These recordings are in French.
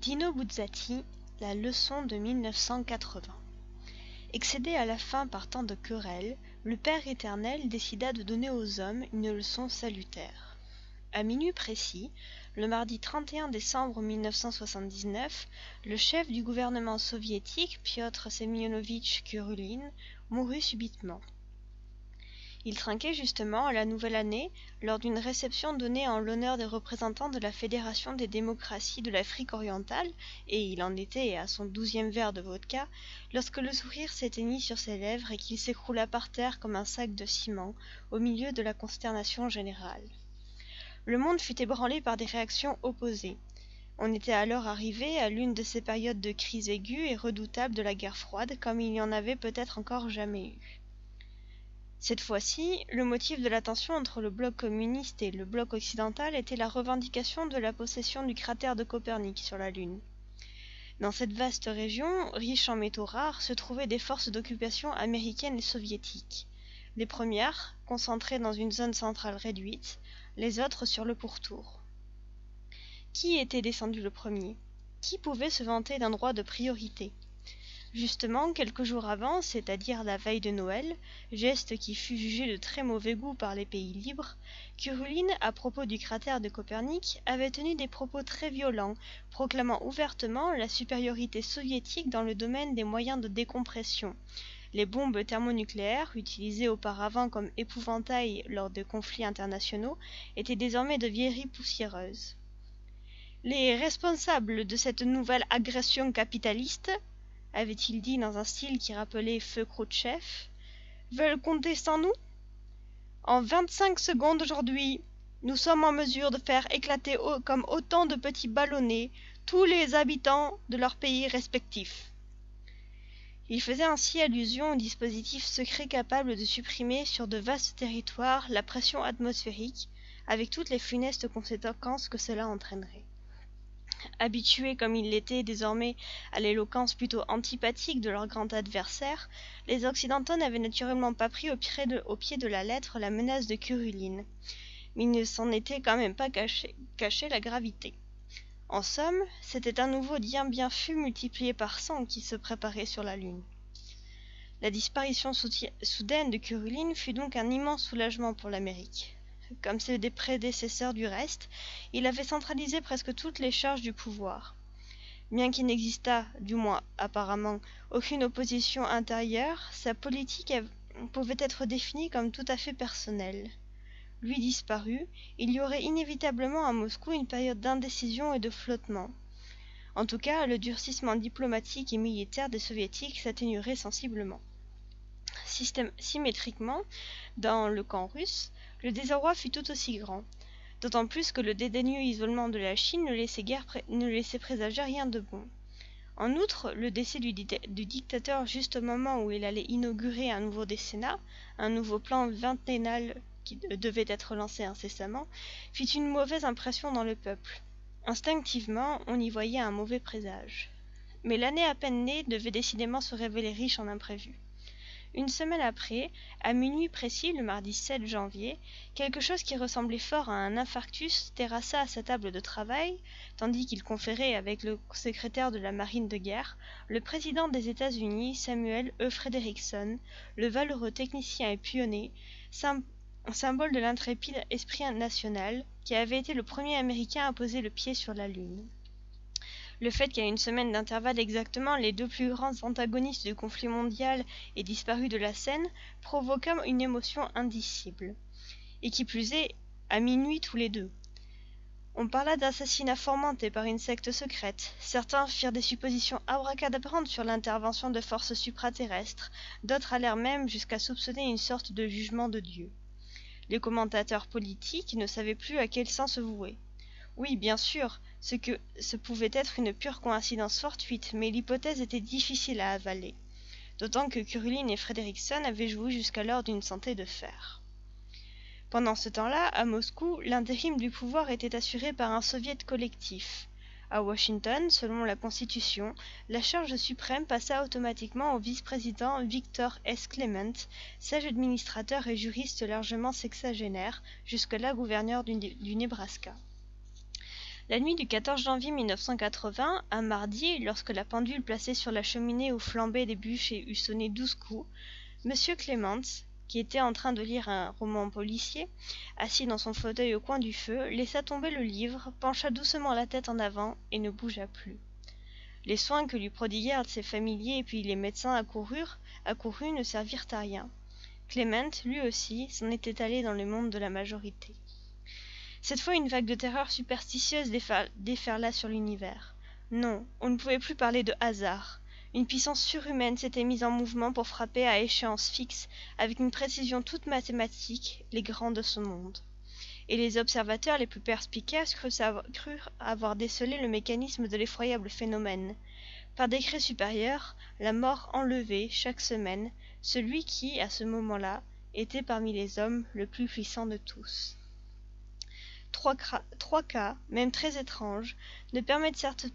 Dino Buzzati, la leçon de 1980. Excédé à la fin par tant de querelles, le Père éternel décida de donner aux hommes une leçon salutaire. À minuit précis, le mardi 31 décembre 1979, le chef du gouvernement soviétique, Piotr Semyonovitch Kurulin, mourut subitement. Il trinquait justement à la nouvelle année lors d'une réception donnée en l'honneur des représentants de la Fédération des démocraties de l'Afrique orientale, et il en était à son 12e verre de vodka, lorsque le sourire s'éteignit sur ses lèvres et qu'il s'écroula par terre comme un sac de ciment, au milieu de la consternation générale. Le monde fut ébranlé par des réactions opposées. On était alors arrivé à l'une de ces périodes de crise aiguë et redoutable de la guerre froide, comme il n'y en avait peut-être encore jamais eu. Cette fois-ci, le motif de la tension entre le bloc communiste et le bloc occidental était la revendication de la possession du cratère de Copernic sur la Lune. Dans cette vaste région, riche en métaux rares, se trouvaient des forces d'occupation américaines et soviétiques. Les premières, concentrées dans une zone centrale réduite, les autres sur le pourtour. Qui était descendu le premier ? Qui pouvait se vanter d'un droit de priorité ? Justement, quelques jours avant, c'est-à-dire la veille de Noël, geste qui fut jugé de très mauvais goût par les pays libres, Kurulin, à propos du cratère de Copernic, avait tenu des propos très violents, proclamant ouvertement la supériorité soviétique dans le domaine des moyens de décompression. Les bombes thermonucléaires, utilisées auparavant comme épouvantail lors de conflits internationaux, étaient désormais de vieilleries poussiéreuses. Les responsables de cette nouvelle agression capitaliste, avait-il dit dans un style qui rappelait feu Khrouchtchev, veulent compter sans nous ? En 25 secondes aujourd'hui, nous sommes en mesure de faire éclater comme autant de petits ballonnets tous les habitants de leurs pays respectifs. Il faisait ainsi allusion au dispositif secret capable de supprimer sur de vastes territoires la pression atmosphérique, avec toutes les funestes conséquences que cela entraînerait. Habitués comme ils l'étaient désormais à l'éloquence plutôt antipathique de leur grand adversaire, les Occidentaux n'avaient naturellement pas pris au pied de la lettre la menace de Kurulin, mais ils ne s'en étaient quand même pas caché la gravité. En somme, c'était un nouveau bien-bien-fût multiplié par 100 qui se préparait sur la Lune. La disparition soudaine de Kurulin fut donc un immense soulagement pour l'Amérique. Comme ses prédécesseurs du reste, il avait centralisé presque toutes les charges du pouvoir. Bien qu'il n'existât, du moins apparemment, aucune opposition intérieure, sa politique pouvait être définie comme tout à fait personnelle. Lui disparu, il y aurait inévitablement à Moscou une période d'indécision et de flottement. En tout cas, le durcissement diplomatique et militaire des soviétiques s'atténuerait sensiblement. Symétriquement, dans le camp russe, le désarroi fut tout aussi grand, d'autant plus que le dédaigneux isolement de la Chine ne laissait présager rien de bon. En outre, le décès du dictateur juste au moment où il allait inaugurer un nouveau décennat, un nouveau plan vingtennal qui devait être lancé incessamment, fit une mauvaise impression dans le peuple. Instinctivement, on y voyait un mauvais présage. Mais l'année à peine née devait décidément se révéler riche en imprévus. Une semaine après, à minuit précis, le mardi 7 janvier, quelque chose qui ressemblait fort à un infarctus terrassa à sa table de travail, tandis qu'il conférait avec le secrétaire de la marine de guerre, le président des États-Unis, Samuel E. Frederickson, le valeureux technicien et pionnier, symbole de l'intrépide esprit national, qui avait été le premier Américain à poser le pied sur la Lune. Le fait qu'à une semaine d'intervalle exactement, les deux plus grands antagonistes du conflit mondial aient disparu de la scène provoqua une émotion indicible. Et qui plus est, à minuit tous les deux. On parla d'assassinat fomenté par une secte secrète. Certains firent des suppositions abracadabrantes sur l'intervention de forces supraterrestres. D'autres allèrent même jusqu'à soupçonner une sorte de jugement de Dieu. Les commentateurs politiques ne savaient plus à quel sens se vouer. Oui, bien sûr, ce pouvait être une pure coïncidence fortuite, mais l'hypothèse était difficile à avaler, d'autant que Kurulin et Frederickson avaient joui jusqu'alors d'une santé de fer. Pendant ce temps-là, à Moscou, l'intérim du pouvoir était assuré par un soviet collectif. À Washington, selon la Constitution, la charge suprême passa automatiquement au vice-président Victor S. Clement, sage administrateur et juriste largement sexagénaire, jusque-là gouverneur du Nebraska. La nuit du 14 janvier 1980, un mardi, lorsque la pendule placée sur la cheminée où flambaient des bûches eut sonné 12 coups, M. Clements, qui était en train de lire un roman policier, assis dans son fauteuil au coin du feu, laissa tomber le livre, pencha doucement la tête en avant et ne bougea plus. Les soins que lui prodiguèrent ses familiers et puis les médecins accourus ne servirent à rien. Clement, lui aussi, s'en était allé dans le monde de la majorité. Cette fois, une vague de terreur superstitieuse déferla sur l'univers. Non, on ne pouvait plus parler de hasard. Une puissance surhumaine s'était mise en mouvement pour frapper à échéance fixe, avec une précision toute mathématique, les grands de ce monde. Et les observateurs les plus perspicaces crurent avoir décelé le mécanisme de l'effroyable phénomène. Par décret supérieur, la mort enlevait, chaque semaine, celui qui, à ce moment-là, était parmi les hommes le plus puissant de tous. Trois cas, même très étranges, ne permettent certes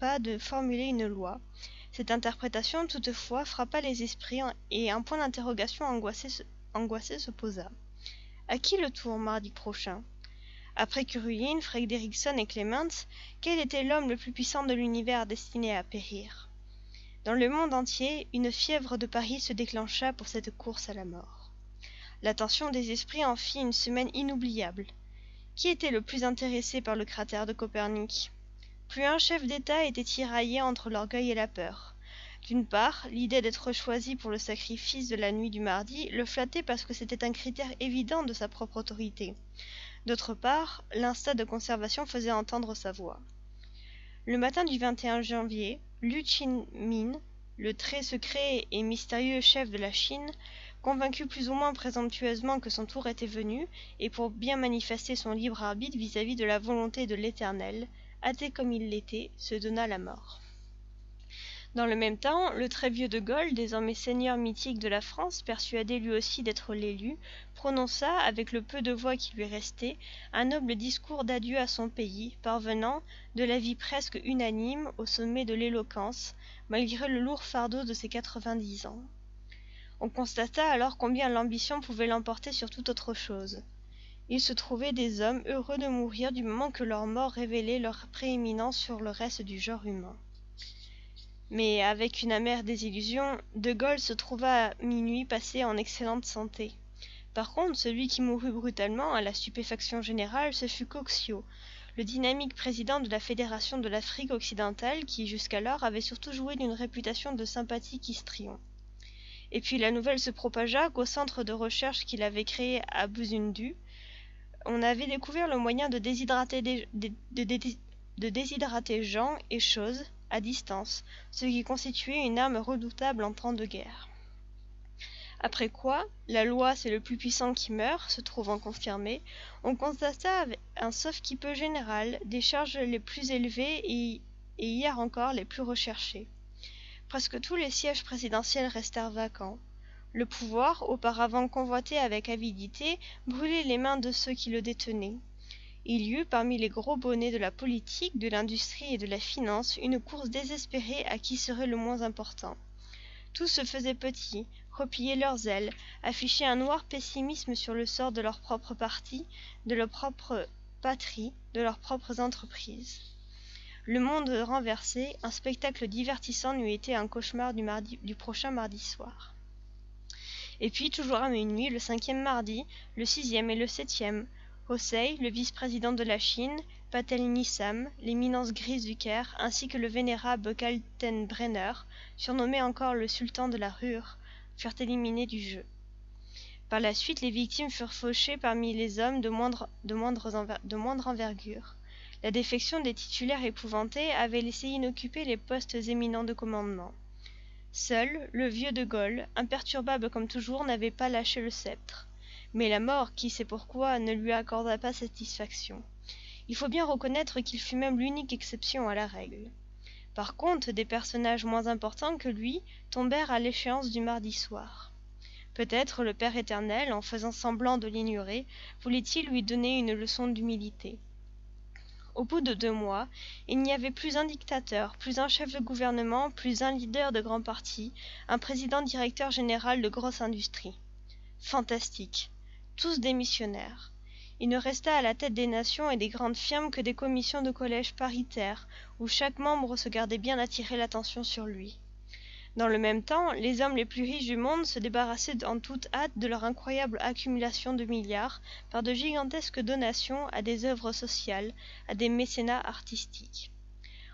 pas de formuler une loi. Cette interprétation, toutefois, frappa les esprits et un point d'interrogation angoissé se posa. À qui le tour mardi prochain? Après Curullin, Fredrickson et Clements, quel était l'homme le plus puissant de l'univers destiné à périr? Dans le monde entier, une fièvre de Paris se déclencha pour cette course à la mort. L'attention des esprits en fit une semaine inoubliable. Qui était le plus intéressé par le cratère de Copernic? Plus un chef d'État était tiraillé entre l'orgueil et la peur. D'une part, l'idée d'être choisi pour le sacrifice de la nuit du mardi le flattait parce que c'était un critère évident de sa propre autorité. D'autre part, l'instinct de conservation faisait entendre sa voix. Le matin du 21 janvier, Lu Chih-min, le très secret et mystérieux chef de la Chine, convaincu plus ou moins présomptueusement que son tour était venu, et pour bien manifester son libre arbitre vis-à-vis de la volonté de l'Éternel, athée comme il l'était, se donna la mort. Dans le même temps, le très vieux de Gaulle, désormais seigneur mythique de la France, persuadé lui aussi d'être l'élu, prononça, avec le peu de voix qui lui restait, un noble discours d'adieu à son pays, parvenant, de l'avis presque unanime, au sommet de l'éloquence, malgré le lourd fardeau de ses 90 ans. On constata alors combien l'ambition pouvait l'emporter sur toute autre chose. Il se trouvait des hommes heureux de mourir du moment que leur mort révélait leur prééminence sur le reste du genre humain. Mais avec une amère désillusion, De Gaulle se trouva à minuit passé en excellente santé. Par contre, celui qui mourut brutalement, à la stupéfaction générale, ce fut Coxiot, le dynamique président de la Fédération de l'Afrique occidentale qui, jusqu'alors, avait surtout joué d'une réputation de sympathique histrion. Et puis la nouvelle se propagea qu'au centre de recherche qu'il avait créé à Busundu, on avait découvert le moyen de déshydrater gens et choses à distance, ce qui constituait une arme redoutable en temps de guerre. Après quoi, la loi c'est le plus puissant qui meurt, se trouvant confirmée, on constata avec un sauf-qui-peut général des charges les plus élevées et hier encore les plus recherchées. Presque tous les sièges présidentiels restèrent vacants. Le pouvoir, auparavant convoité avec avidité, brûlait les mains de ceux qui le détenaient. Il y eut, parmi les gros bonnets de la politique, de l'industrie et de la finance, une course désespérée à qui serait le moins important. Tous se faisaient petits, repliaient leurs ailes, affichaient un noir pessimisme sur le sort de leur propre parti, de leur propre patrie, de leurs propres entreprises. Le monde renversé, un spectacle divertissant n'eût été un cauchemar du prochain mardi soir. Et puis, toujours à minuit, le 5e mardi, le 6e et le 7e, Hosei, le vice-président de la Chine, Patel Nissam, l'éminence grise du Caire, ainsi que le vénérable Kaltenbrenner, surnommé encore le sultan de la Ruhr, furent éliminés du jeu. Par la suite, les victimes furent fauchées parmi les hommes de moindre envergure. La défection des titulaires épouvantés avait laissé inoccupés les postes éminents de commandement. Seul, le vieux de Gaulle, imperturbable comme toujours, n'avait pas lâché le sceptre. Mais la mort, qui sait pourquoi, ne lui accorda pas satisfaction. Il faut bien reconnaître qu'il fut même l'unique exception à la règle. Par contre, des personnages moins importants que lui tombèrent à l'échéance du mardi soir. Peut-être le Père éternel, en faisant semblant de l'ignorer, voulait-il lui donner une leçon d'humilité. Au bout de 2 mois, il n'y avait plus un dictateur, plus un chef de gouvernement, plus un leader de grand parti, un président directeur général de grosse industrie. Fantastique. Tous démissionnaires. Il ne resta à la tête des nations et des grandes firmes que des commissions de collèges paritaires, où chaque membre se gardait bien d'attirer l'attention sur lui. Dans le même temps, les hommes les plus riches du monde se débarrassaient en toute hâte de leur incroyable accumulation de milliards par de gigantesques donations à des œuvres sociales, à des mécénats artistiques.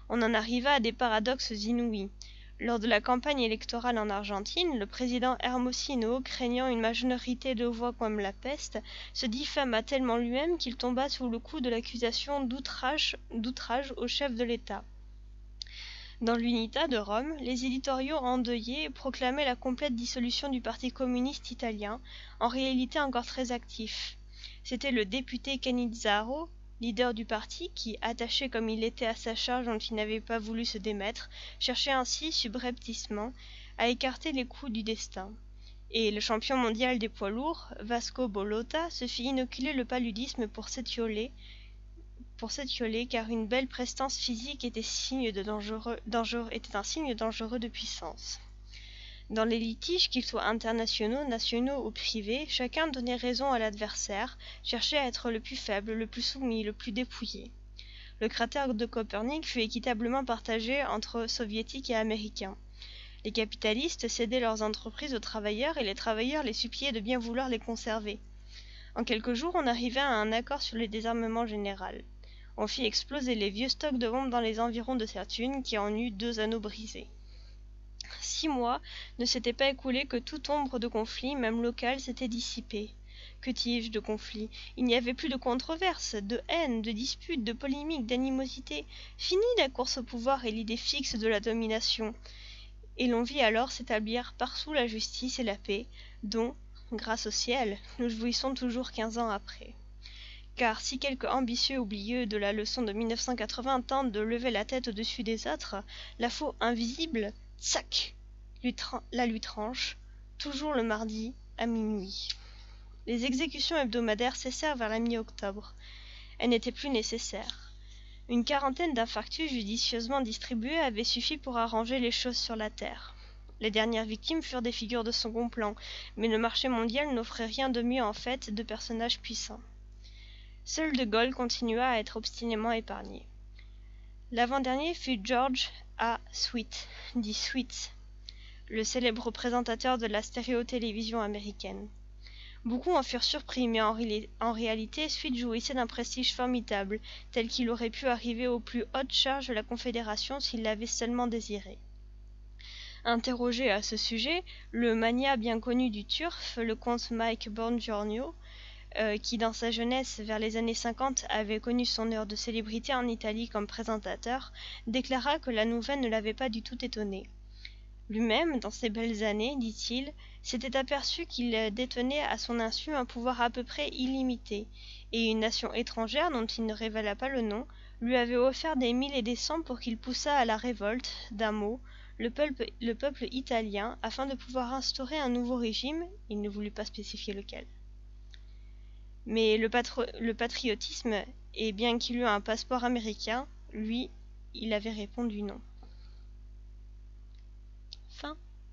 On en arriva à des paradoxes inouïs. Lors de la campagne électorale en Argentine, le président Hermosino, craignant une majorité de voix comme la peste, se diffama tellement lui-même qu'il tomba sous le coup de l'accusation d'outrage au chef de l'État. Dans l'Unità de Rome, les éditoriaux endeuillés proclamaient la complète dissolution du Parti communiste italien, en réalité encore très actif. C'était le député Cannizzaro, leader du parti, qui, attaché comme il était à sa charge dont il n'avait pas voulu se démettre, cherchait ainsi, subrepticement, à écarter les coups du destin. Et le champion mondial des poids lourds, Vasco Bolotta, se fit inoculer le paludisme pour s'étioler car une belle prestance physique était un signe dangereux de puissance. Dans les litiges, qu'ils soient internationaux, nationaux ou privés, chacun donnait raison à l'adversaire, cherchait à être le plus faible, le plus soumis, le plus dépouillé. Le cratère de Copernic fut équitablement partagé entre soviétiques et américains. Les capitalistes cédaient leurs entreprises aux travailleurs et les travailleurs les suppliaient de bien vouloir les conserver. En quelques jours, on arriva à un accord sur le désarmement général. On fit exploser les vieux stocks de bombes dans les environs de Saturne, qui en eut 2 anneaux brisés. 6 mois ne s'étaient pas écoulés que toute ombre de conflit, même local, s'était dissipée. Que dis-je de conflit? Il n'y avait plus de controverses, de haine, de disputes, de polémiques, d'animosité. Fini la course au pouvoir et l'idée fixe de la domination. Et l'on vit alors s'établir partout la justice et la paix, dont, grâce au ciel, nous jouissons toujours 15 ans après. Car si quelques ambitieux oublieux de la leçon de 1980 tentent de lever la tête au-dessus des autres, la faux invisible, tsac, la lui tranche, toujours le mardi à minuit. Les exécutions hebdomadaires cessèrent vers la mi-octobre. Elles n'étaient plus nécessaires. Une quarantaine d'infarctus judicieusement distribués avait suffi pour arranger les choses sur la terre. Les dernières victimes furent des figures de second plan, mais le marché mondial n'offrait rien de mieux en fait de personnages puissants. Seul de Gaulle continua à être obstinément épargné. L'avant-dernier fut George A. Sweet, dit Sweets, le célèbre présentateur de la stéréotélévision américaine. Beaucoup en furent surpris, mais en réalité, Sweet jouissait d'un prestige formidable, tel qu'il aurait pu arriver aux plus hautes charges de la Confédération s'il l'avait seulement désiré. Interrogé à ce sujet, le magnat bien connu du turf, le comte Mike Bongiorno, qui dans sa jeunesse, vers les années 50, avait connu son heure de célébrité en Italie comme présentateur, déclara que la nouvelle ne l'avait pas du tout étonné. Lui-même, dans ses belles années, dit-il, s'était aperçu qu'il détenait à son insu un pouvoir à peu près illimité, et une nation étrangère, dont il ne révéla pas le nom, lui avait offert des 1000 et des 100 pour qu'il poussât à la révolte, d'un mot, le peuple italien, afin de pouvoir instaurer un nouveau régime, il ne voulut pas spécifier lequel. Mais le patriotisme, et bien qu'il eût un passeport américain, lui, il avait répondu non. Fin.